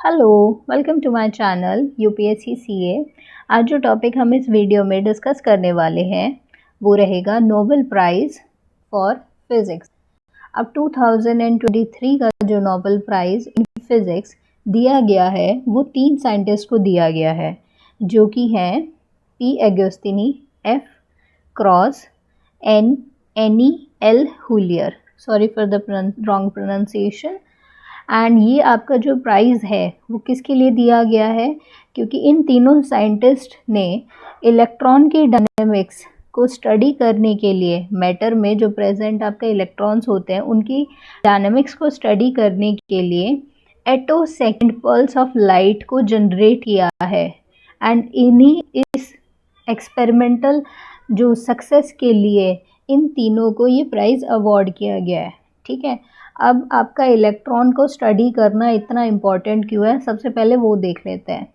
Hello, welcome to my channel UPSC CA. आज जो topic हम इस वीडियो में डिस्कस करने वाले हैं वो रहेगा नोबेल प्राइज़ फॉर फिज़िक्स। अब 2023 का जो नोबेल प्राइज़ इन फिज़िक्स दिया गया है वो 3 साइंटिस्ट को दिया गया है, जो कि हैं P Agostini, F Cross and Annie L Hullier. Sorry for the wrong pronunciation. And ये आपका जो प्राइज़ है वो किसके लिए दिया गया है, क्योंकि इन तीनों साइंटिस्ट ने इलेक्ट्रॉन की डायनेमिक्स को स्टडी करने के लिए मैटर में जो प्रेजेंट आपका इलेक्ट्रॉन्स होते हैं उनकी डायनेमिक्स को स्टडी करने के लिए एटोसेकेंड पल्स ऑफ लाइट को जनरेट किया है। एंड इन्हीं इस एक्सपेरिमेंटल जो सक्सेस के लिए इन तीनों को ये प्राइज़ अवार्ड किया गया है। ठीक है, अब आपका इलेक्ट्रॉन को स्टडी करना इतना इम्पॉर्टेंट क्यों है, सबसे पहले वो देख लेते हैं।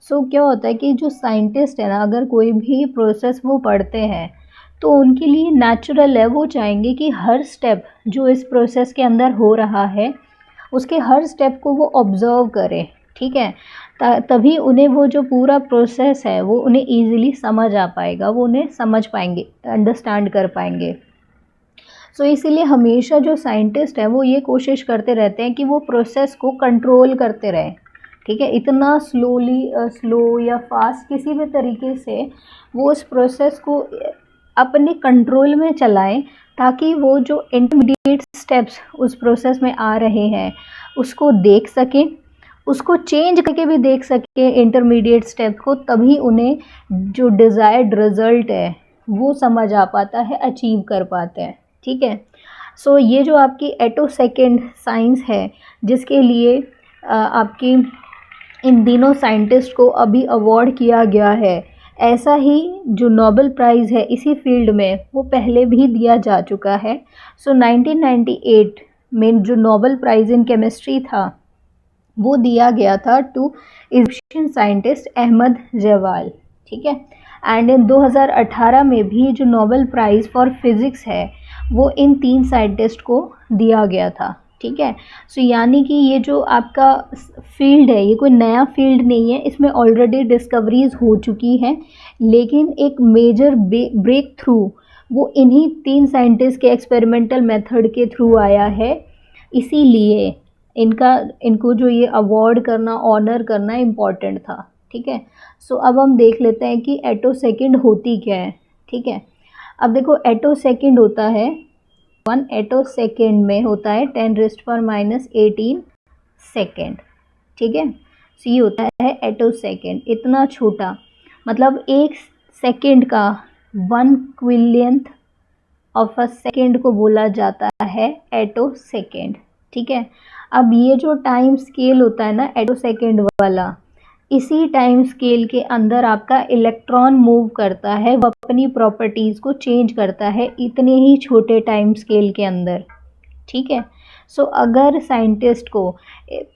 क्या होता है कि जो साइंटिस्ट है ना, अगर कोई भी प्रोसेस वो पढ़ते हैं तो उनके लिए नेचुरल है, वो चाहेंगे कि हर स्टेप जो इस प्रोसेस के अंदर हो रहा है उसके हर स्टेप को वो ऑब्ज़र्व करें। ठीक है, तभी उन्हें वो जो पूरा प्रोसेस है वो उन्हें ईज़िली समझ आ पाएगा, वो उन्हें समझ पाएंगे, अंडरस्टैंड कर पाएंगे। इसीलिए हमेशा जो साइंटिस्ट हैं वो ये कोशिश करते रहते हैं कि वो प्रोसेस को कंट्रोल करते रहें। ठीक है, इतना स्लो या फास्ट किसी भी तरीके से वो उस प्रोसेस को अपने कंट्रोल में चलाएं, ताकि वो जो इंटरमीडिएट स्टेप्स उस प्रोसेस में आ रहे हैं उसको देख सकें, उसको चेंज करके भी देख सकें इंटरमीडिएट स्टेप को, तभी उन्हें जो डिज़ायर्ड रिज़ल्ट है वो समझ आ पाता है, अचीव कर पाते हैं। ठीक है, ये जो आपकी एटोसेकेंड साइंस है जिसके लिए आपकी इन तीनों साइंटिस्ट को अभी अवार्ड किया गया है, ऐसा ही जो नोबेल प्राइज़ है इसी फील्ड में वो पहले भी दिया जा चुका है। 1998 में जो नोबेल प्राइज़ इन केमिस्ट्री था वो दिया गया था टू इजिप्शियन साइंटिस्ट अहमद जवाल। ठीक है, एंड इन 2018 में भी जो नोबेल प्राइज़ फॉर फिज़िक्स है वो इन 3 साइंटिस्ट को दिया गया था। ठीक है, यानी कि ये जो आपका फील्ड है ये कोई नया फील्ड नहीं है, इसमें ऑलरेडी डिस्कवरीज हो चुकी हैं, लेकिन एक मेजर ब्रेक थ्रू वो इन्हीं 3 साइंटिस्ट के एक्सपेरिमेंटल मेथड के थ्रू आया है। इसीलिए इनको जो ये अवार्ड करना, ऑनर करना इम्पॉर्टेंट था। ठीक है, अब हम देख लेते हैं कि एटोसेकेंड होती क्या है। ठीक है, अब देखो एटोसेकेंड होता है 1 एटोसेकेंड में होता है 10⁻⁻18 सेकेंड। ठीक है, ये होता है एटोसेकेंड, इतना छोटा, मतलब एक सेकेंड का 1 क्विलियंथ ऑफ अ सेकेंड को बोला जाता है एटोसेकेंड। ठीक है, अब ये जो टाइम स्केल होता है ना एटोसेकेंड वाला, इसी टाइम स्केल के अंदर आपका इलेक्ट्रॉन मूव करता है, वो अपनी प्रॉपर्टीज़ को चेंज करता है इतने ही छोटे टाइम स्केल के अंदर। ठीक है, अगर साइंटिस्ट को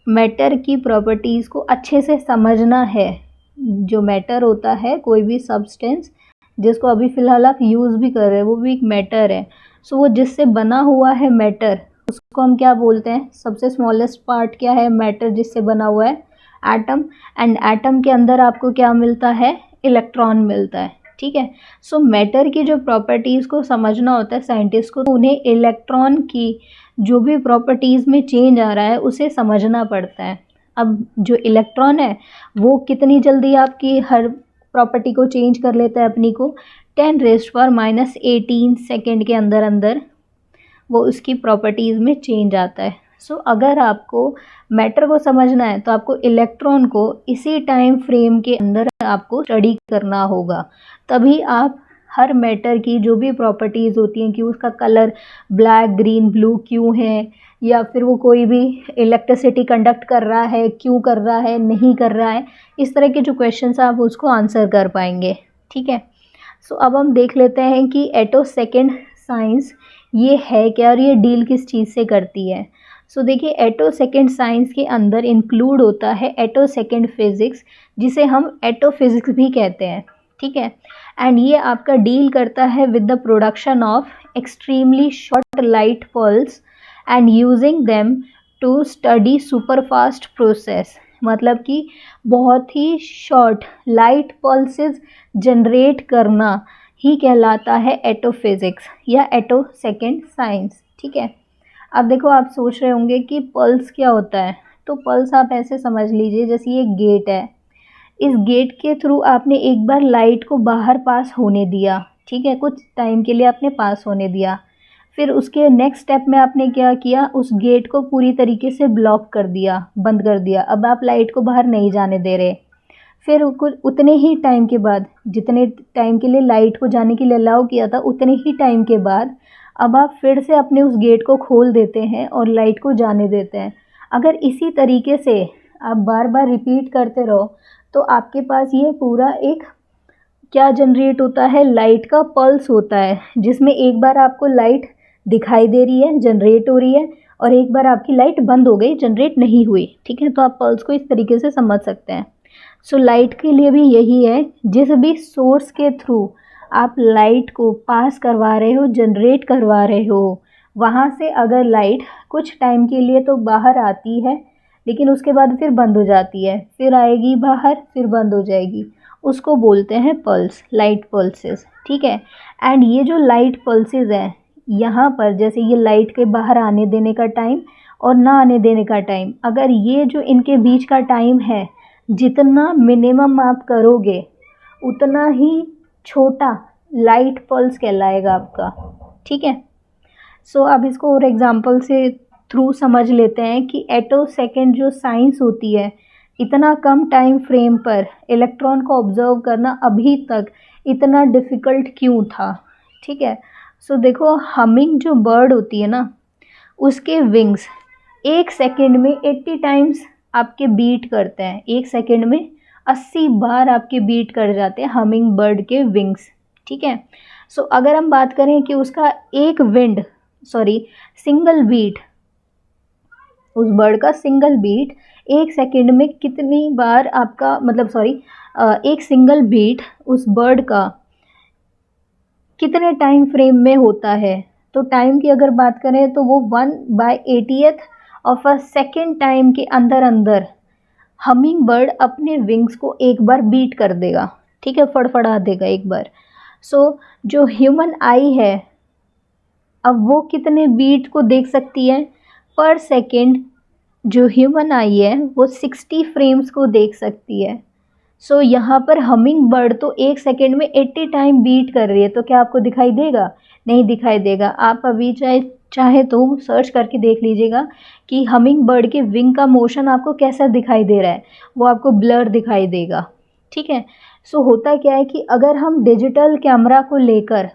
मैटर की प्रॉपर्टीज़ को अच्छे से समझना है, जो मैटर होता है कोई भी सब्सटेंस जिसको अभी फ़िलहाल आप यूज़ भी कर रहे हैं वो भी एक मैटर है। वो जिससे बना हुआ है मैटर, उसको हम क्या बोलते हैं, सबसे स्मॉलेस्ट पार्ट क्या है मैटर जिससे बना हुआ है, एटम। एंड एटम के अंदर आपको क्या मिलता है, इलेक्ट्रॉन मिलता है। ठीक है, मैटर की जो प्रॉपर्टीज़ को समझना होता है साइंटिस्ट को, तो उन्हें इलेक्ट्रॉन की जो भी प्रॉपर्टीज़ में चेंज आ रहा है उसे समझना पड़ता है। अब जो इलेक्ट्रॉन है वो कितनी जल्दी आपकी हर प्रॉपर्टी को चेंज कर लेता है अपनी को, 10⁻⁻18 सेकेंड के अंदर वो उसकी प्रॉपर्टीज़ में चेंज आता है। अगर आपको मैटर को समझना है तो आपको इलेक्ट्रॉन को इसी टाइम फ्रेम के अंदर आपको स्टडी करना होगा, तभी आप हर मैटर की जो भी प्रॉपर्टीज़ होती हैं कि उसका कलर ब्लैक, ग्रीन, ब्लू क्यों है, या फिर वो कोई भी इलेक्ट्रिसिटी कंडक्ट कर रहा है, क्यों कर रहा है, नहीं कर रहा है, इस तरह के जो क्वेश्चंस आप उसको आंसर कर पाएंगे। ठीक है, अब हम देख लेते हैं कि एटोसेकेंड साइंस ये है क्या और ये डील किस चीज़ से करती है। देखिए एटोसेकेंड साइंस के अंदर इंक्लूड होता है एटोसेकेंड फिज़िक्स, जिसे हम एटोफिज़िक्स भी कहते हैं। ठीक है, एंड ये आपका डील करता है with the production of extremely short light pulse and using them to study super fast process. मतलब कि बहुत ही शॉर्ट लाइट पल्सेस जनरेट करना ही कहलाता है एटोफिजिक्स या एटो सेकेंड साइंस। ठीक है, अब देखो आप सोच रहे होंगे कि पल्स क्या होता है। तो पल्स आप ऐसे समझ लीजिए जैसे ये गेट है, इस गेट के थ्रू आपने एक बार लाइट को बाहर पास होने दिया, ठीक है, कुछ टाइम के लिए आपने पास होने दिया, फिर उसके नेक्स्ट स्टेप में आपने क्या किया, उस गेट को पूरी तरीके से ब्लॉक कर दिया, बंद कर दिया। अब आप लाइट को बाहर नहीं जाने दे रहे। फिर कुछ उतने ही टाइम के बाद, जितने टाइम के लिए लाइट को जाने के लिए अलाउ किया था, उतने ही टाइम के बाद अब आप फिर से अपने उस गेट को खोल देते हैं और लाइट को जाने देते हैं। अगर इसी तरीके से आप बार बार रिपीट करते रहो तो आपके पास ये पूरा एक क्या जनरेट होता है, लाइट का पल्स होता है, जिसमें एक बार आपको लाइट दिखाई दे रही है, जनरेट हो रही है, और एक बार आपकी लाइट बंद हो गई, जनरेट नहीं हुई। ठीक है, तो आप पल्स को इस तरीके से समझ सकते हैं। सो लाइट के लिए भी यही है, जिस भी सोर्स के थ्रू आप लाइट को पास करवा रहे हो, जनरेट करवा रहे हो, वहाँ से अगर लाइट कुछ टाइम के लिए तो बाहर आती है, लेकिन उसके बाद फिर बंद हो जाती है, फिर आएगी बाहर, फिर बंद हो जाएगी, उसको बोलते हैं पल्स, लाइट पल्सेस। ठीक है, एंड ये जो लाइट पल्सेस हैं, यहाँ पर जैसे ये लाइट के बाहर आने देने का टाइम और ना आने देने का टाइम, अगर ये जो इनके बीच का टाइम है, जितना मिनिमम आप करोगे उतना ही छोटा लाइट पल्स कहलाएगा आपका। ठीक है, सो अब इसको और एग्जांपल से थ्रू समझ लेते हैं कि एटो सेकेंड जो साइंस होती है, इतना कम टाइम फ्रेम पर इलेक्ट्रॉन को ऑब्जर्व करना अभी तक इतना डिफ़िकल्ट क्यों था। ठीक है, सो देखो हमिंग जो बर्ड होती है ना, उसके विंग्स 1 सेकेंड में 80 टाइम्स आपके बीट करते हैं। 1 सेकेंड में 80 बार आपके बीट कर जाते हैं हमिंग बर्ड के विंग्स। ठीक है, सो अगर हम बात करें कि उसका एक सिंगल बीट, उस बर्ड का सिंगल बीट 1 सेकेंड में कितनी बार आपका एक सिंगल बीट उस बर्ड का कितने टाइम फ्रेम में होता है, तो टाइम की अगर बात करें तो वो 1/80th of a second time के अंदर हमिंग बर्ड अपने विंग्स को एक बार बीट कर देगा। ठीक है, फड़फड़ा देगा एक बार। सो जो ह्यूमन आई है, अब वो कितने बीट को देख सकती है पर सेकेंड, जो ह्यूमन आई है वो 60 फ्रेम्स को देख सकती है। सो यहाँ पर हमिंग बर्ड तो 1 सेकेंड में 80 टाइम बीट कर रही है, तो क्या आपको दिखाई देगा? नहीं दिखाई देगा। आप अभी चाहे तो सर्च करके देख लीजिएगा कि हमिंग बर्ड के विंग का मोशन आपको कैसा दिखाई दे रहा है, वो आपको ब्लर दिखाई देगा। ठीक है, सो होता क्या है कि अगर हम डिजिटल कैमरा को लेकर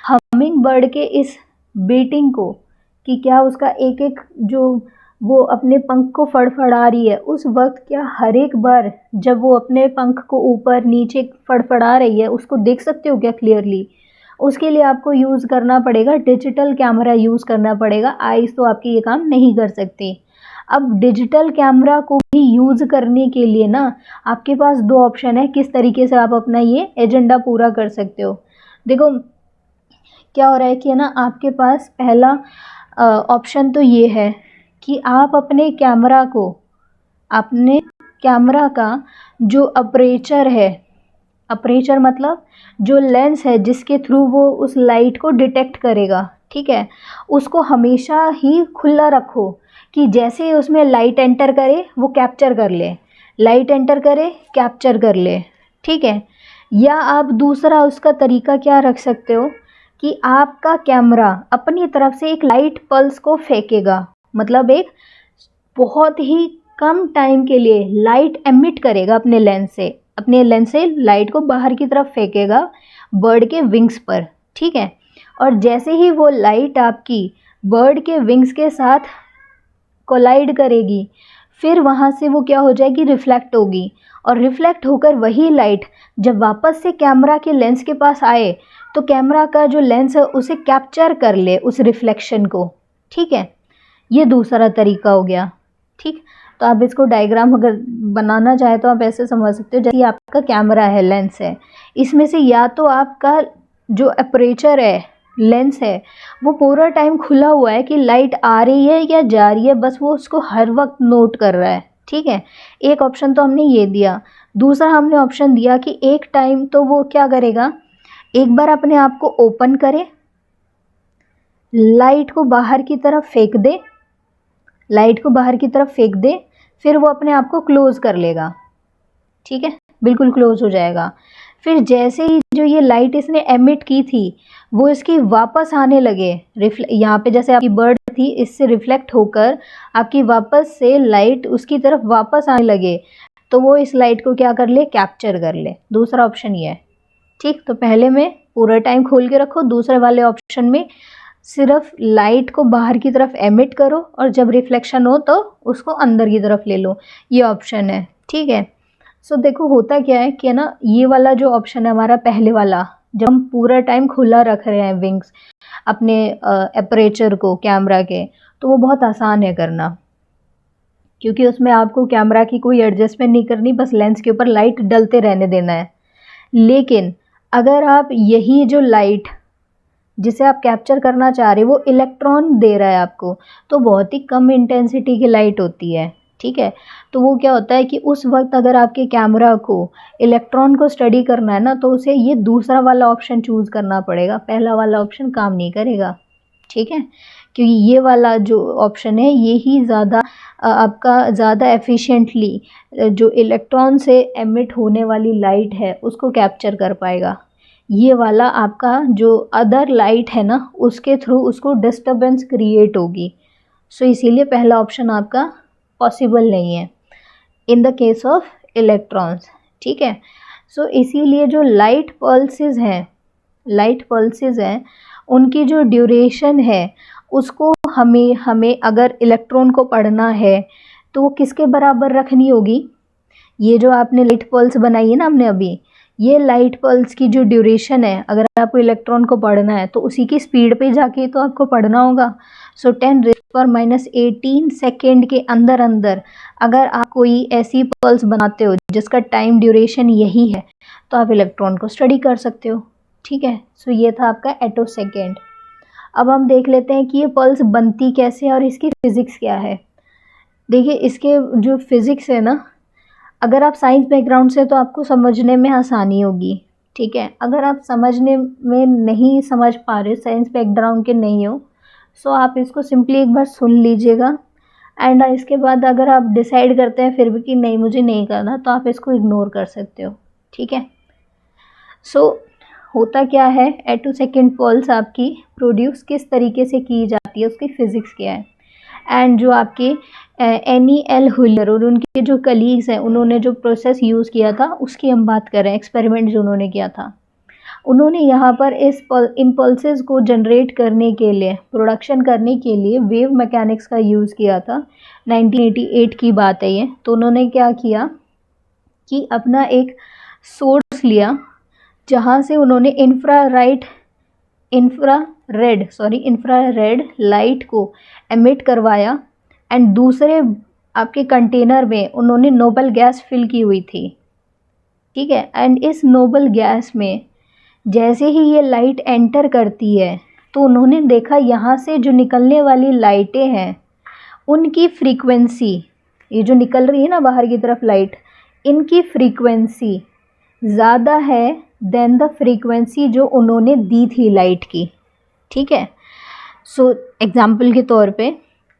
हमिंग बर्ड के इस बीटिंग को, कि क्या उसका एक एक जो वो अपने पंख को फड़फड़ा रही है, उस वक्त क्या हर एक बार जब वो अपने पंख को ऊपर नीचे फड़फड़ा रही है उसको देख सकते हो क्या क्लियरली? उसके लिए आपको यूज़ करना पड़ेगा डिजिटल कैमरा, यूज़ करना पड़ेगा। आइज़ तो आपकी ये काम नहीं कर सकती। अब डिजिटल कैमरा को भी यूज़ करने के लिए ना आपके पास 2 ऑप्शन है, किस तरीके से आप अपना ये एजेंडा पूरा कर सकते हो। देखो क्या हो रहा है कि ना आपके पास पहला ऑप्शन तो ये है कि आप अपने कैमरा का जो अपर्चर है, अपर्चर मतलब जो लेंस है जिसके थ्रू वो उस लाइट को डिटेक्ट करेगा, ठीक है, उसको हमेशा ही खुला रखो कि जैसे ही उसमें लाइट एंटर करे वो कैप्चर कर ले, लाइट एंटर करे कैप्चर कर ले। ठीक है, या आप दूसरा उसका तरीका क्या रख सकते हो कि आपका कैमरा अपनी तरफ से एक लाइट पल्स को फेंकेगा, मतलब एक बहुत ही कम टाइम के लिए लाइट एमिट करेगा अपने लेंस से लाइट को बाहर की तरफ फेंकेगा बर्ड के विंग्स पर। ठीक है, और जैसे ही वो लाइट आपकी बर्ड के विंग्स के साथ कोलाइड करेगी, फिर वहाँ से वो क्या हो जाएगी, रिफ्लेक्ट होगी, और रिफ्लेक्ट होकर वही लाइट जब वापस से कैमरा के लेंस के पास आए तो कैमरा का जो लेंस है उसे कैप्चर कर ले उस रिफ्लेक्शन को। ठीक है, ये दूसरा तरीका हो गया। ठीक, तो आप इसको डायग्राम अगर बनाना चाहे तो आप ऐसे समझ सकते हो, जैसे आपका कैमरा है, लेंस है, इसमें से या तो आपका जो अपर्चर है, लेंस है, वो पूरा टाइम खुला हुआ है कि लाइट आ रही है या जा रही है, बस वो उसको हर वक्त नोट कर रहा है। ठीक है, एक ऑप्शन तो हमने ये दिया। दूसरा हमने ऑप्शन दिया कि एक टाइम तो वो क्या करेगा, एक बार अपने आप को ओपन करे, लाइट को बाहर की तरफ फेंक दे, लाइट को बाहर की तरफ फेंक दे, फिर वो अपने आप को क्लोज कर लेगा। ठीक है, बिल्कुल क्लोज हो जाएगा। फिर जैसे ही जो ये लाइट इसने एमिट की थी वो इसकी वापस आने लगे, यहाँ पे जैसे आपकी बर्ड थी, इससे रिफ्लेक्ट होकर आपकी वापस से लाइट उसकी तरफ वापस आने लगे, तो वो इस लाइट को क्या कर ले, कैप्चर कर ले। दूसरा ऑप्शन ये है। ठीक, तो पहले में पूरा टाइम खोल के रखो, दूसरे वाले ऑप्शन में सिर्फ लाइट को बाहर की तरफ एमिट करो और जब रिफ्लेक्शन हो तो उसको अंदर की तरफ ले लो, ये ऑप्शन है। ठीक है, सो देखो होता क्या है कि ना, ये वाला जो ऑप्शन है हमारा पहले वाला, जब हम पूरा टाइम खुला रख रहे हैं विंग्स अपने एपरेचर को कैमरा के, तो वो बहुत आसान है करना, क्योंकि उसमें आपको कैमरा की कोई एडजस्टमेंट नहीं करनी, बस लेंस के ऊपर लाइट डलते रहने देना है। लेकिन अगर आप यही जो लाइट जिसे आप कैप्चर करना चाह रहे हो वो इलेक्ट्रॉन दे रहा है आपको, तो बहुत ही कम इंटेंसिटी की लाइट होती है। ठीक है, तो वो क्या होता है कि उस वक्त अगर आपके कैमरा को इलेक्ट्रॉन को स्टडी करना है ना, तो उसे ये दूसरा वाला ऑप्शन चूज़ करना पड़ेगा, पहला वाला ऑप्शन काम नहीं करेगा। ठीक है, क्योंकि ये वाला जो ऑप्शन है ये ही ज़्यादा आपका ज़्यादा एफिशिएंटली जो इलेक्ट्रॉन से एमिट होने वाली लाइट है उसको कैप्चर कर पाएगा। ये वाला आपका जो अदर लाइट है ना, उसके थ्रू उसको डिस्टर्बेंस क्रिएट होगी। सो इसीलिए पहला ऑप्शन आपका पॉसिबल नहीं है in the case of electrons. ठीक है, सो इसीलिए जो लाइट पल्सेस हैं उनकी जो ड्यूरेशन है उसको हमें अगर इलेक्ट्रॉन को पढ़ना है तो वो किसके बराबर रखनी होगी, ये जो आपने लाइट पल्स बनाई है ना हमने अभी, ये लाइट पल्स की जो ड्यूरेशन है, अगर आपको इलेक्ट्रॉन को पढ़ना है तो उसी की स्पीड पे जाके तो आपको पढ़ना होगा। सो 10⁻⁻18 सेकेंड के अंदर अगर आप कोई ऐसी पल्स बनाते हो जिसका टाइम ड्यूरेशन यही है, तो आप इलेक्ट्रॉन को स्टडी कर सकते हो। ठीक है, सो ये था आपका एटोसेकेंड। अब हम देख लेते हैं कि ये पल्स बनती कैसे है और इसकी फिज़िक्स क्या है। देखिए, इसके जो फिज़िक्स है ना, अगर आप साइंस बैकग्राउंड से तो आपको समझने में आसानी होगी। ठीक है, अगर आप समझने में नहीं समझ पा रहे, साइंस बैकग्राउंड के नहीं हो, सो आप इसको सिंपली एक बार सुन लीजिएगा, एंड इसके बाद अगर आप डिसाइड करते हैं फिर भी कि नहीं मुझे नहीं करना, तो आप इसको इग्नोर कर सकते हो। ठीक है, सो होता क्या है, एटोसेकेंड पल्स आपकी प्रोड्यूस किस तरीके से की जाती है, उसकी फ़िज़िक्स क्या है। एंड जो आपके NEL हुलर और उनके जो कलीग्स हैं उन्होंने जो प्रोसेस यूज़ किया था उसकी हम बात कर रहे हैं, एक्सपेरिमेंट जो उन्होंने किया था। उन्होंने यहाँ पर इन पल्सेस को जनरेट करने के लिए, प्रोडक्शन करने के लिए वेव मैकेनिक्स का यूज़ किया था। 1988 की बात है ये। तो उन्होंने क्या किया कि अपना एक सोर्स लिया जहाँ से उन्होंने इंफ्रारेड लाइट को एमिट करवाया, एंड दूसरे आपके कंटेनर में उन्होंने नोबल गैस फिल की हुई थी। ठीक है, एंड इस नोबल गैस में जैसे ही ये लाइट एंटर करती है तो उन्होंने देखा यहाँ से जो निकलने वाली लाइटें हैं उनकी फ्रीक्वेंसी, ये जो निकल रही है ना बाहर की तरफ लाइट, इनकी फ्रीक्वेंसी ज़्यादा है देन द फ्रीक्वेंसी जो उन्होंने दी थी लाइट की। ठीक है, सो एग्जाम्पल के तौर पे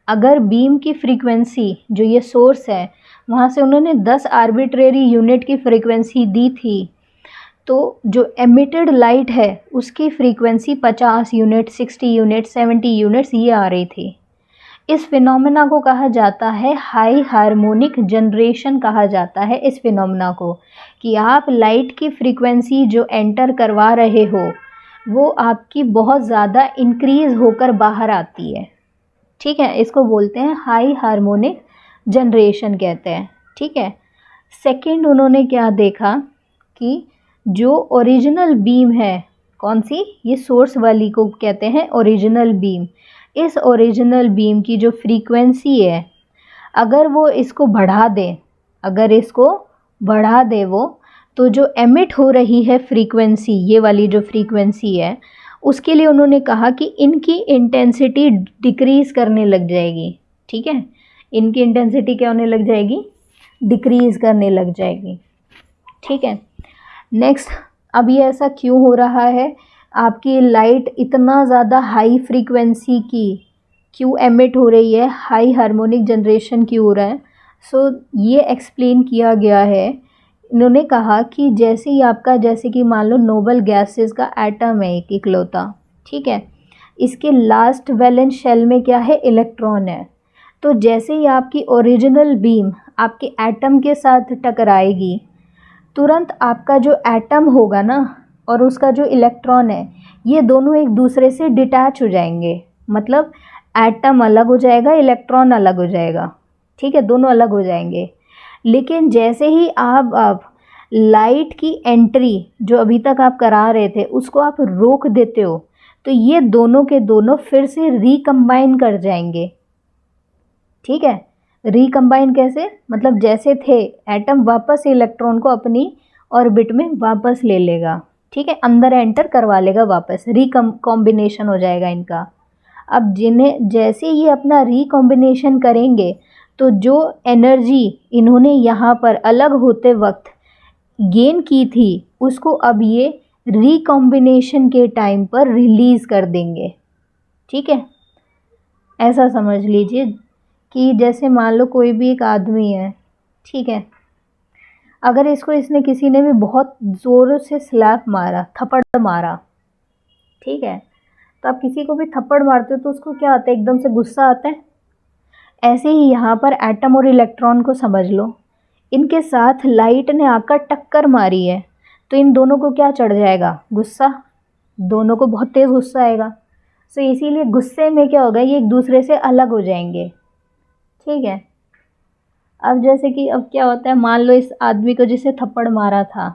अगर बीम की फ्रीक्वेंसी जो ये सोर्स है वहाँ से उन्होंने 10 आर्बिट्रेरी यूनिट की फ्रीक्वेंसी दी थी, तो जो एमिटेड लाइट है उसकी फ्रीक्वेंसी 50 यूनिट, 60 यूनिट, 70 यूनिट्स ये आ रही थी। इस फिनोमेना को कहा जाता है हाई हार्मोनिक जनरेशन कहा जाता है इस फिनोमेना को, कि आप लाइट की फ्रीक्वेंसी जो एंटर करवा रहे हो वो आपकी बहुत ज़्यादा इंक्रीज़ होकर बाहर आती है। ठीक है, इसको बोलते हैं हाई हार्मोनिक जनरेशन कहते हैं। ठीक है, सेकंड उन्होंने क्या देखा कि जो ओरिजिनल बीम है, कौन सी, ये सोर्स वाली को कहते हैं ओरिजिनल बीम। इस ओरिजिनल बीम की जो फ्रीक्वेंसी है अगर वो इसको बढ़ा दे वो, तो जो एमिट हो रही है फ्रीक्वेंसी, ये वाली जो फ्रीक्वेंसी है, उसके लिए उन्होंने कहा कि इनकी इंटेंसिटी डिक्रीज़ करने लग जाएगी। ठीक है, इनकी इंटेंसिटी क्या होने लग जाएगी, डिक्रीज़ करने लग जाएगी। ठीक है। नेक्स्ट, अब ये ऐसा क्यों हो रहा है, आपकी लाइट इतना ज़्यादा हाई फ्रीक्वेंसी की क्यों एमिट हो रही है, हाई हार्मोनिक जनरेशन क्यों हो रहा है। ये एक्सप्लेन किया गया है। इन्होंने कहा कि जैसे ही आपका, जैसे कि मान लो नोबल गैसेस का एटम है एक इकलौता, ठीक है, इसके लास्ट वैलेंस शेल में क्या है, इलेक्ट्रॉन है। तो जैसे ही आपकी ओरिजिनल बीम आपके एटम के साथ टकराएगी, तुरंत आपका जो एटम होगा ना और उसका जो इलेक्ट्रॉन है, ये दोनों एक दूसरे से डिटैच हो जाएंगे। मतलब एटम अलग हो जाएगा, इलेक्ट्रॉन अलग हो जाएगा। ठीक है, दोनों अलग हो जाएंगे। लेकिन जैसे ही आप लाइट की एंट्री जो अभी तक आप करा रहे थे उसको आप रोक देते हो, तो ये दोनों के दोनों फिर से रिकम्बाइन कर जाएंगे। ठीक है, रिकम्बाइन कैसे, मतलब जैसे थे एटम वापस इलेक्ट्रॉन को अपनी ऑर्बिट में वापस ले लेगा। ठीक है, अंदर एंटर करवा लेगा वापस, कॉम्बिनेशन हो जाएगा इनका। अब जिन्हें जैसे ये अपना रिकॉम्बिनेशन करेंगे तो जो एनर्जी इन्होंने यहाँ पर अलग होते वक्त गेन की थी उसको अब ये रिकॉम्बिनेशन के टाइम पर रिलीज़ कर देंगे। ठीक है, ऐसा समझ लीजिए कि जैसे मान लो कोई भी एक आदमी है, ठीक है, अगर इसने किसी ने भी बहुत ज़ोरों से स्लैप मारा, थप्पड़ मारा, ठीक है, तो आप किसी को भी थप्पड़ मारते हो तो उसको क्या आता है, एकदम से गुस्सा आता है। ऐसे ही यहाँ पर एटम और इलेक्ट्रॉन को समझ लो, इनके साथ लाइट ने आकर टक्कर मारी है तो इन दोनों को क्या चढ़ जाएगा, गुस्सा। दोनों को बहुत तेज़ गुस्सा आएगा। सो इसीलिए गुस्से में क्या होगा, ये एक दूसरे से अलग हो जाएंगे। ठीक है, अब जैसे कि अब क्या होता है, मान लो इस आदमी को जिसे थप्पड़ मारा था,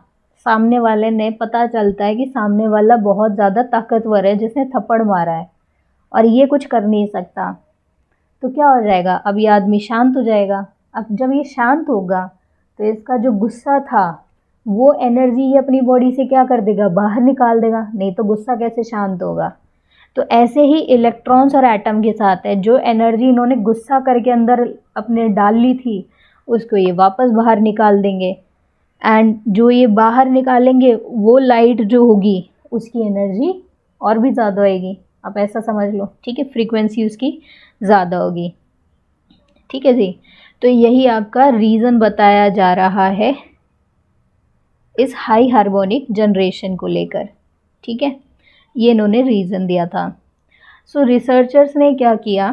सामने वाले ने, पता चलता है कि सामने वाला बहुत ज़्यादा ताकतवर है जिसने थप्पड़ मारा है और ये कुछ कर नहीं सकता, तो क्या हो जाएगा, अब ये आदमी शांत हो जाएगा। अब जब ये शांत होगा तो इसका जो गुस्सा था वो एनर्जी ये अपनी बॉडी से क्या कर देगा, बाहर निकाल देगा, नहीं तो गुस्सा कैसे शांत होगा। तो ऐसे ही इलेक्ट्रॉन्स और एटम के साथ है, जो एनर्जी इन्होंने गुस्सा करके अंदर अपने डाल ली थी उसको ये वापस बाहर निकाल देंगे, एंड जो ये बाहर निकालेंगे वो लाइट जो होगी उसकी एनर्जी और भी ज़्यादा होएगी। आप ऐसा समझ लो। ठीक है, फ्रीक्वेंसी उसकी ज़्यादा होगी। ठीक है जी, तो यही आपका रीज़न बताया जा रहा है इस हाई हार्मोनिक जनरेशन को लेकर। ठीक है, ये इन्होंने रीज़न दिया था। सो रिसर्चर्स ने क्या किया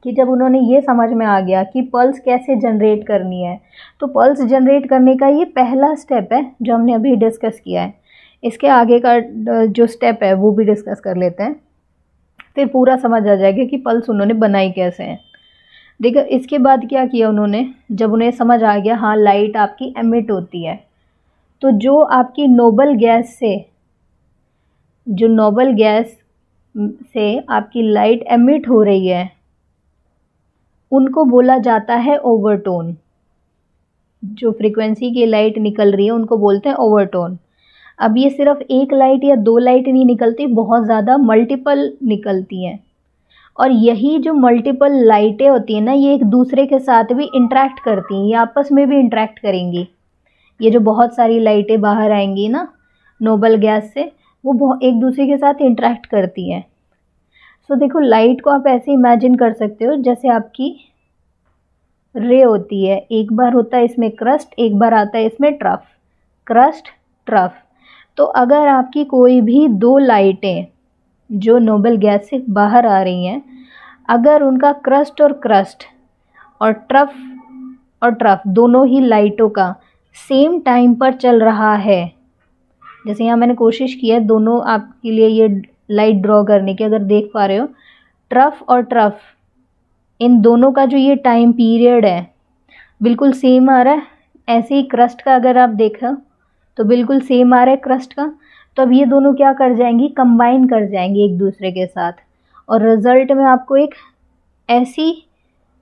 कि जब उन्होंने ये समझ में आ गया कि पल्स कैसे जनरेट करनी है, तो पल्स जनरेट करने का ये पहला स्टेप है जो हमने अभी डिस्कस किया है। इसके आगे का जो स्टेप है वो भी डिस्कस कर लेते हैं, फिर पूरा समझ आ जाएगा कि पल्स उन्होंने बनाई कैसे है। देखो, इसके बाद क्या किया उन्होंने, जब उन्हें समझ आ गया हाँ लाइट आपकी एमिट होती है, तो जो आपकी नोबल गैस से आपकी लाइट एमिट हो रही है उनको बोला जाता है ओवरटोन। जो फ्रीक्वेंसी की लाइट निकल रही है उनको बोलते हैं ओवरटोन। अब ये सिर्फ एक लाइट या दो लाइट नहीं निकलती, बहुत ज़्यादा मल्टीपल निकलती हैं, और यही जो मल्टीपल लाइटें होती हैं ना, ये एक दूसरे के साथ भी इंटरेक्ट करती हैं, ये आपस में भी इंटरेक्ट करेंगी। ये जो बहुत सारी लाइटें बाहर आएंगी ना नोबल गैस से, वो एक दूसरे के साथ इंटरेक्ट करती हैं। सो देखो, लाइट को आप ऐसे इमेजिन कर सकते हो जैसे आपकी रे होती है, एक बार होता है इसमें क्रस्ट, एक बार आता है इसमें ट्रफ, क्रस्ट ट्रफ। तो अगर आपकी कोई भी दो लाइटें जो नोबल गैस से बाहर आ रही हैं, अगर उनका क्रस्ट और ट्रफ दोनों ही लाइटों का सेम टाइम पर चल रहा है, जैसे यहाँ मैंने कोशिश की है दोनों आपके लिए ये लाइट ड्रॉ करने की, अगर देख पा रहे हो, ट्रफ और ट्रफ, इन दोनों का जो ये टाइम पीरियड है बिल्कुल सेम आ रहा है। ऐसे ही क्रस्ट का अगर आप देखो तो बिल्कुल सेम आ रहा है क्रस्ट का। तो अब ये दोनों क्या कर जाएंगी, कंबाइन कर जाएंगी एक दूसरे के साथ, और रिज़ल्ट में आपको एक ऐसी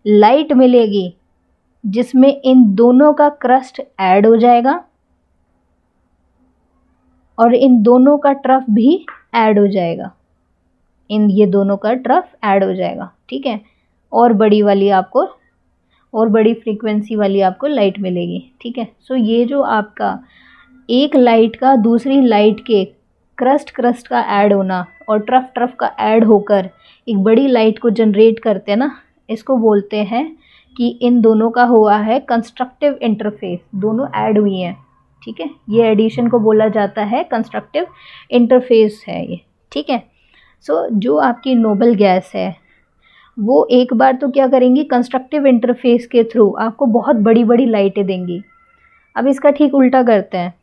लाइट मिलेगी जिसमें इन दोनों का क्रस्ट ऐड हो जाएगा और इन दोनों का ट्रफ भी ऐड हो जाएगा, ये दोनों का ट्रफ ऐड हो जाएगा। ठीक है, और बड़ी वाली आपको और बड़ी फ्रीक्वेंसी वाली आपको लाइट मिलेगी। ठीक है, सो ये जो आपका एक लाइट का दूसरी लाइट के क्रस्ट का ऐड होना और ट्रफ का ऐड होकर एक बड़ी लाइट को जनरेट करते हैं ना, इसको बोलते हैं कि इन दोनों का हुआ है कंस्ट्रक्टिव इंटरफेस, दोनों ऐड हुई हैं। ठीक है, ये एडिशन को बोला जाता है कंस्ट्रक्टिव इंटरफेस है ये। ठीक है, सो जो आपकी नोबल गैस है वो एक बार तो क्या करेंगी, कंस्ट्रक्टिव इंटरफेस के थ्रू आपको बहुत बड़ी बड़ी लाइटें देंगी। अब इसका ठीक उल्टा करते हैं।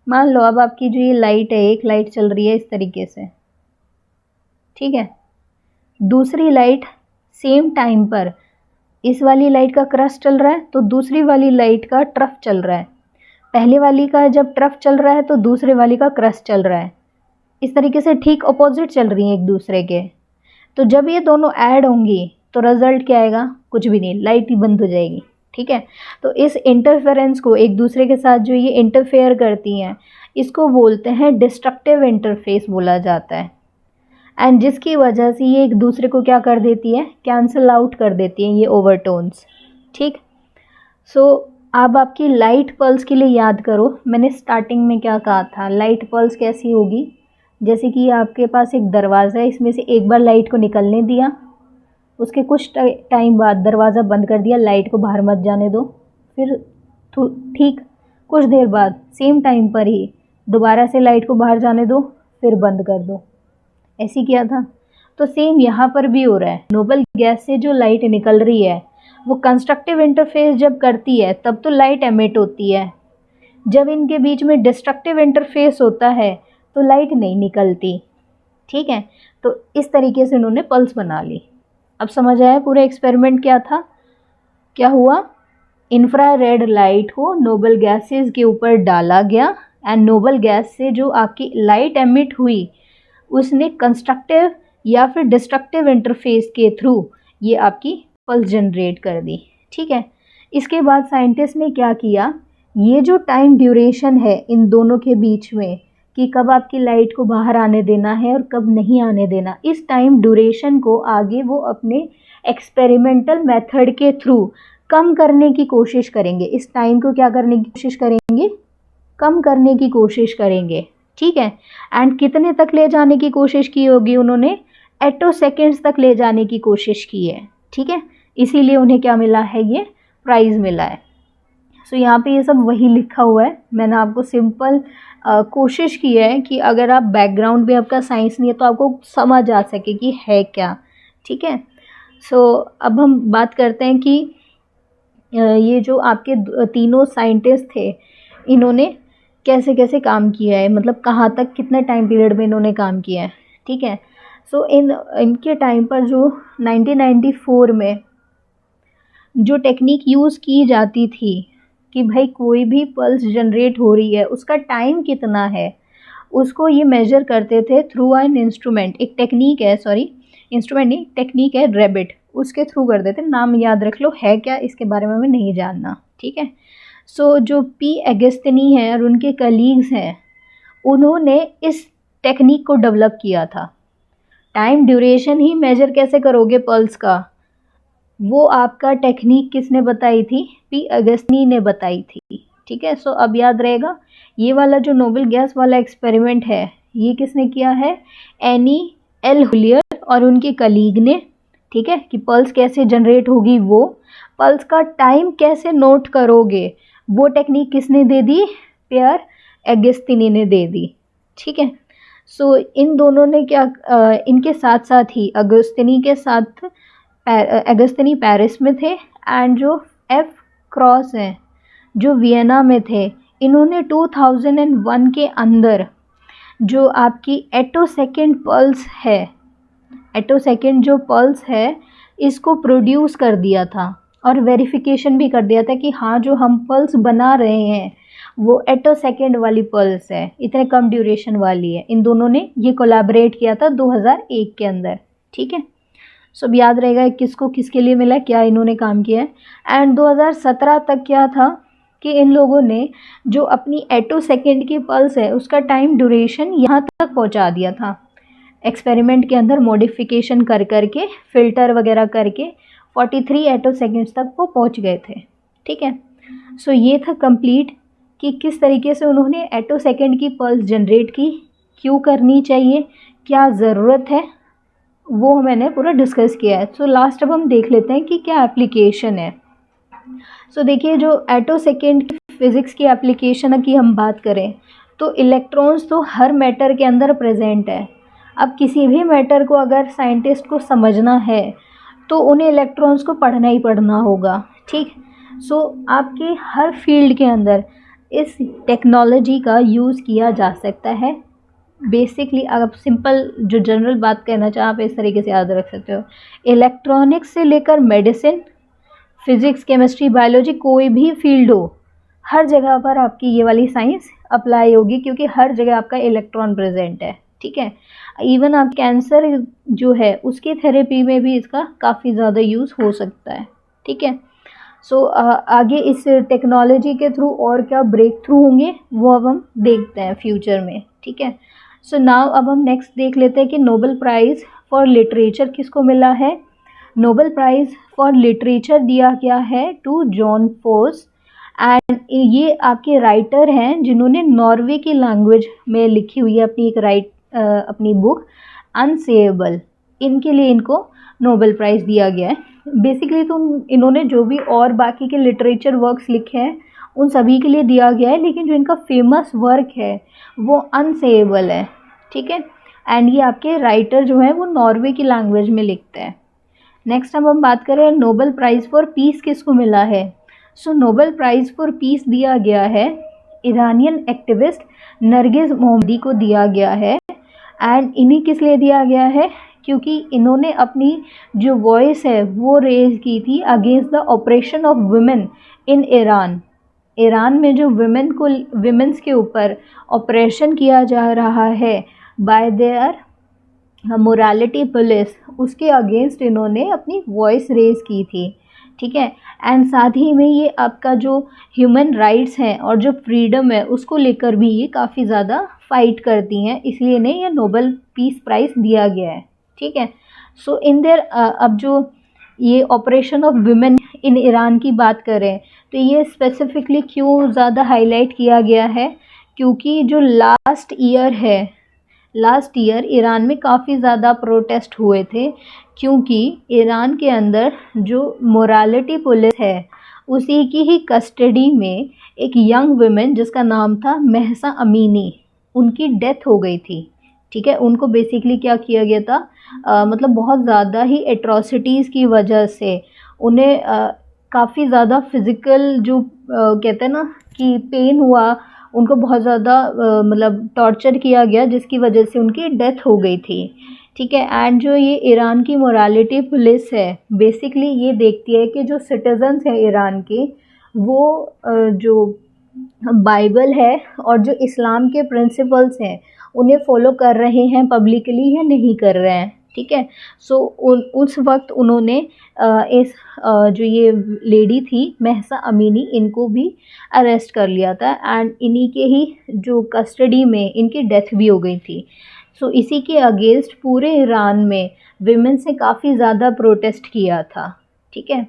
मान लो अब आपकी जो ये लाइट है, एक लाइट चल रही है इस तरीके से, ठीक है, दूसरी लाइट सेम टाइम पर इस वाली लाइट का क्रस्ट चल रहा है तो दूसरी वाली लाइट का ट्रफ चल रहा है। पहले वाली का जब ट्रफ चल रहा है तो दूसरे वाली का क्रस्ट चल रहा है। इस तरीके से ठीक अपोजिट चल रही हैं एक दूसरे के। तो जब ये दोनों ऐड होंगी तो रिजल्ट क्या आएगा, कुछ भी नहीं, लाइट ही बंद हो जाएगी। ठीक है, तो इस इंटरफेरेंस को, एक दूसरे के साथ जो ये इंटरफेयर करती हैं, इसको बोलते हैं डिस्ट्रक्टिव इंटरफेस बोला जाता है। एंड जिसकी वजह से ये एक दूसरे को क्या कर देती है, कैंसिल आउट कर देती हैं ये ओवरटोन्स। ठीक, सो अब आपकी लाइट पल्स के लिए याद करो, मैंने स्टार्टिंग में क्या कहा था, लाइट पल्स कैसी होगी, जैसे कि आपके पास एक दरवाज़ा है, इसमें से एक बार लाइट को निकलने दिया, उसके कुछ टाइम बाद दरवाज़ा बंद कर दिया, लाइट को बाहर मत जाने दो, फिर ठीक कुछ देर बाद सेम टाइम पर ही दोबारा से लाइट को बाहर जाने दो, फिर बंद कर दो, ऐसी किया था। तो सेम यहाँ पर भी हो रहा है। नोबल गैस से जो लाइट निकल रही है वो कंस्ट्रक्टिव इंटरफेस जब करती है तब तो लाइट एमिट होती है, जब इनके बीच में डिस्ट्रक्टिव इंटरफेस होता है तो लाइट नहीं निकलती। ठीक है, तो इस तरीके से उन्होंने पल्स बना ली। अब समझ आया पूरा एक्सपेरिमेंट क्या था, क्या हुआ, इंफ्रारेड लाइट को नोबल गैसेस के ऊपर डाला गया एंड नोबल गैस से जो आपकी लाइट एमिट हुई उसने कंस्ट्रक्टिव या फिर डिस्ट्रक्टिव इंटरफेस के थ्रू ये आपकी पल्स जनरेट कर दी। ठीक है, इसके बाद साइंटिस्ट ने क्या किया, ये जो टाइम ड्यूरेशन है इन दोनों के बीच में कि कब आपकी लाइट को बाहर आने देना है और कब नहीं आने देना, इस टाइम ड्यूरेशन को आगे वो अपने एक्सपेरिमेंटल मेथड के थ्रू कम करने की कोशिश करेंगे। इस टाइम को क्या करने की कोशिश करेंगे, कम करने की कोशिश करेंगे। ठीक है, एंड कितने तक ले जाने की कोशिश की होगी उन्होंने, एटो सेकेंड्स तक ले जाने की कोशिश की है। ठीक है, इसीलिए उन्हें क्या मिला है, ये प्राइज़ मिला है। सो यहाँ पे ये सब वही लिखा हुआ है। मैंने आपको सिंपल कोशिश की है कि अगर आप बैकग्राउंड में आपका साइंस नहीं है तो आपको समझ आ सके कि है क्या। ठीक है, सो अब हम बात करते हैं कि ये जो आपके तीनों साइंटिस्ट थे इन्होंने कैसे कैसे काम किया है, मतलब कहाँ तक कितने टाइम पीरियड में इन्होंने काम किया है। ठीक है, सो इनके टाइम पर जो 1994 में जो टेक्निक यूज़ की जाती थी कि भाई कोई भी पल्स जनरेट हो रही है उसका टाइम कितना है, उसको ये मेजर करते थे थ्रू एन इंस्ट्रूमेंट। एक टेक्निक है, सॉरी इंस्ट्रूमेंट नहीं, टेक्निक है रैबिट, उसके थ्रू कर देते। नाम याद रख लो, है क्या इसके बारे में हमें नहीं जानना। ठीक है, सो जो पी एगस्तिनी है और उनके कलीग्स हैं उन्होंने इस टेक्निक को डेवलप किया था। टाइम ड्यूरेशन ही मेजर कैसे करोगे पल्स का, वो आपका टेक्निक किसने बताई थी, पी एगस्तिनी ने बताई थी। ठीक है, सो अब याद रहेगा ये वाला जो नोबल गैस वाला एक्सपेरिमेंट है ये किसने किया है, एनी एल हुलियर और उनके कलीग ने। ठीक है, कि पल्स कैसे जनरेट होगी, वो पल्स का टाइम कैसे नोट करोगे वो टेक्निक किसने दे दी, पियर एगस्तिनी ने दे दी। ठीक है, सो इन दोनों ने क्या इनके साथ साथ ही अगस्तिनी के साथ एगस्तिनी पेरिस में थे एंड जो एफ क्रॉस हैं जो वियना में थे, इन्होंने 2001 के अंदर जो आपकी एटो सेकेंड पल्स है, एटो सेकेंड जो पल्स है इसको प्रोड्यूस कर दिया था और वेरिफिकेशन भी कर दिया था कि हाँ जो हम पल्स बना रहे हैं वो एटो सेकेंड वाली पल्स है, इतने कम ड्यूरेशन वाली है। इन दोनों ने ये कोलैबोरेट किया था 2001 के अंदर। ठीक है, सो अब याद रहेगा किसको किसके लिए मिला, क्या इन्होंने काम किया है। एंड 2017 तक क्या था कि इन लोगों ने जो अपनी एटो सेकेंड की पल्स है उसका टाइम ड्यूरेशन यहाँ तक पहुँचा दिया था। एक्सपेरिमेंट के अंदर मॉडिफिकेशन कर करके फ़िल्टर वगैरह करके 43 एटोसेकेंड्स तक वो पहुंच गए थे। ठीक है, सो ये था कंप्लीट कि किस तरीके से उन्होंने एटोसेकेंड की पल्स जनरेट की, क्यों करनी चाहिए, क्या ज़रूरत है, वो मैंने पूरा डिस्कस किया है। सो लास्ट अब हम देख लेते हैं कि क्या एप्लीकेशन है। सो देखिए, जो एटोसेकेंड की फ़िज़िक्स की एप्लीकेशन की हम बात करें तो इलेक्ट्रॉन्स तो हर मैटर के अंदर प्रेजेंट है। अब किसी भी मैटर को अगर साइंटिस्ट को समझना है तो उन्हें इलेक्ट्रॉन्स को पढ़ना ही पढ़ना होगा। ठीक, सो आपके हर फील्ड के अंदर इस टेक्नोलॉजी का यूज़ किया जा सकता है। बेसिकली अगर सिंपल जो जनरल बात कहना चाहें आप इस तरीके से याद रख सकते हो, इलेक्ट्रॉनिक्स से लेकर मेडिसिन, फिज़िक्स, केमिस्ट्री, बायोलॉजी, कोई भी फील्ड हो, हर जगह पर आपकी ये वाली साइंस अप्लाई होगी क्योंकि हर जगह आपका इलेक्ट्रॉन प्रेजेंट है। ठीक है, इवन आप कैंसर जो है उसकी थेरेपी में भी इसका काफ़ी ज़्यादा यूज़ हो सकता है। ठीक है, सो आगे इस टेक्नोलॉजी के थ्रू और क्या ब्रेक थ्रू होंगे वो अब हम देखते हैं फ्यूचर में। ठीक है, सो नाउ अब हम नेक्स्ट देख लेते हैं कि नोबेल प्राइज़ फॉर लिटरेचर किसको मिला है। नोबेल प्राइज़ फॉर लिटरेचर दिया गया है टू जॉन फोर्स, एंड ये आपके राइटर हैं जिन्होंने नॉर्वे की लैंग्वेज में लिखी हुई है अपनी बुक अनसेएबल। इनके लिए इनको नोबेल प्राइज़ दिया गया है। बेसिकली तो इन्होंने जो भी और बाकी के लिटरेचर वर्क्स लिखे हैं उन सभी के लिए दिया गया है, लेकिन जो इनका फेमस वर्क है वो अनसेएबल है। ठीक है, एंड ये आपके राइटर जो हैं वो नॉर्वे की लैंग्वेज में लिखते हैं। नेक्स्ट अब हम बात करें नोबेल प्राइज़ फॉर पीस किसको मिला है। सो नोबेल प्राइज़ फॉर पीस दिया गया है ईरानियन एक्टिविस्ट नरगिस मोहम्मदी को दिया गया है। एंड इन्हीं किस लिए दिया गया है, क्योंकि इन्होंने अपनी जो वॉइस है वो रेज की थी against the operation of women in Iran. Iran में जो विमेंस के ऊपर ऑपरेशन किया जा रहा है बाय देयर मोरालिटी पुलिस, उसके अगेंस्ट इन्होंने अपनी वॉइस रेज की थी। ठीक है, एंड साथ ही में ये आपका जो ह्यूमन राइट्स हैं और जो फ्रीडम है उसको लेकर भी ये काफ़ी ज़्यादा फाइट करती हैं, इसलिए इन्हें ये नोबेल पीस प्राइज़ दिया गया है। ठीक है, सो इन देयर अब जो ये operation of women in Iran की बात करें तो ये स्पेसिफिकली क्यों ज़्यादा हाईलाइट किया गया है, क्योंकि जो लास्ट ईयर ईरान में काफ़ी ज़्यादा प्रोटेस्ट हुए थे, क्योंकि ईरान के अंदर जो मोरालिटी पुलिस है उसी की ही कस्टडी में एक यंग वुमेन जिसका नाम था महसा अमीनी, उनकी डेथ हो गई थी। ठीक है, उनको बेसिकली क्या किया गया था, मतलब बहुत ज़्यादा ही एट्रॉसिटीज़ की वजह से उन्हें काफ़ी ज़्यादा फिज़िकल जो कहते हैं ना कि पेन हुआ, उनको बहुत ज़्यादा मतलब टॉर्चर किया गया जिसकी वजह से उनकी डेथ हो गई थी। ठीक है, एंड जो ये ईरान की मोरालिटी पुलिस है बेसिकली ये देखती है कि जो सिटीजन्स हैं ईरान के वो जो बाइबल है और जो इस्लाम के प्रिंसिपल्स हैं उन्हें फॉलो कर रहे हैं पब्लिकली या नहीं कर रहे हैं। ठीक है, सो उस वक्त उन्होंने जो ये लेडी थी महसा अमीनी, इनको भी अरेस्ट कर लिया था एंड इन्हीं के ही जो कस्टडी में इनकी डेथ भी हो गई थी। सो इसी के अगेंस्ट पूरे ईरान में विमेन से काफ़ी ज़्यादा प्रोटेस्ट किया था। ठीक है,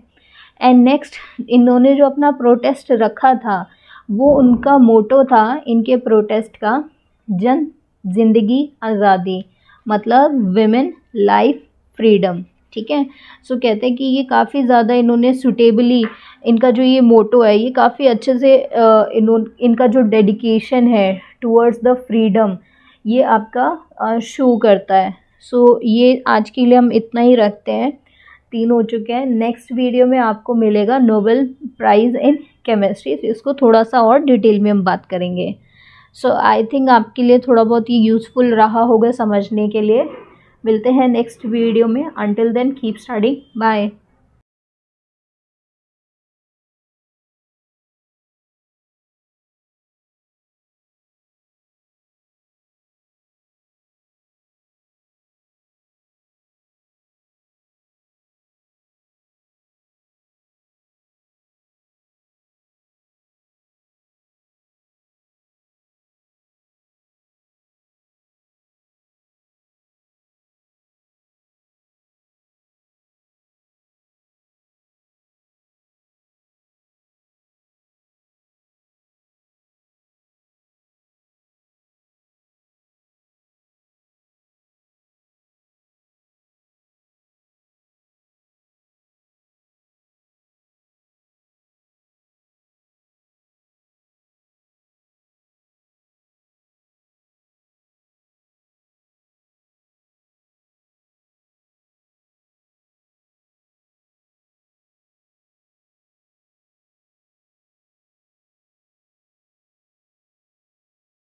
एंड नेक्स्ट इन्होंने जो अपना प्रोटेस्ट रखा था वो उनका मोटो था इनके प्रोटेस्ट का जन जिंदगी आज़ादी, मतलब विमेन लाइफ फ्रीडम। ठीक है, सो कहते हैं कि ये काफ़ी ज़्यादा इन्होंने सुटेबली इनका जो ये मोटो है ये काफ़ी अच्छे से इनका जो डेडिकेशन है टुवर्ड्स द फ्रीडम ये आपका शो करता है। सो ये आज के लिए हम इतना ही रखते हैं, 3 हो चुके हैं। नेक्स्ट वीडियो में आपको मिलेगा नोबेल प्राइज़ इन केमिस्ट्री, तो इसको थोड़ा सा और डिटेल में हम बात करेंगे। सो आई थिंक आपके लिए थोड़ा बहुत ये यूज़फुल रहा होगा समझने के लिए। मिलते हैं नेक्स्ट वीडियो में। Until then keep studying, bye.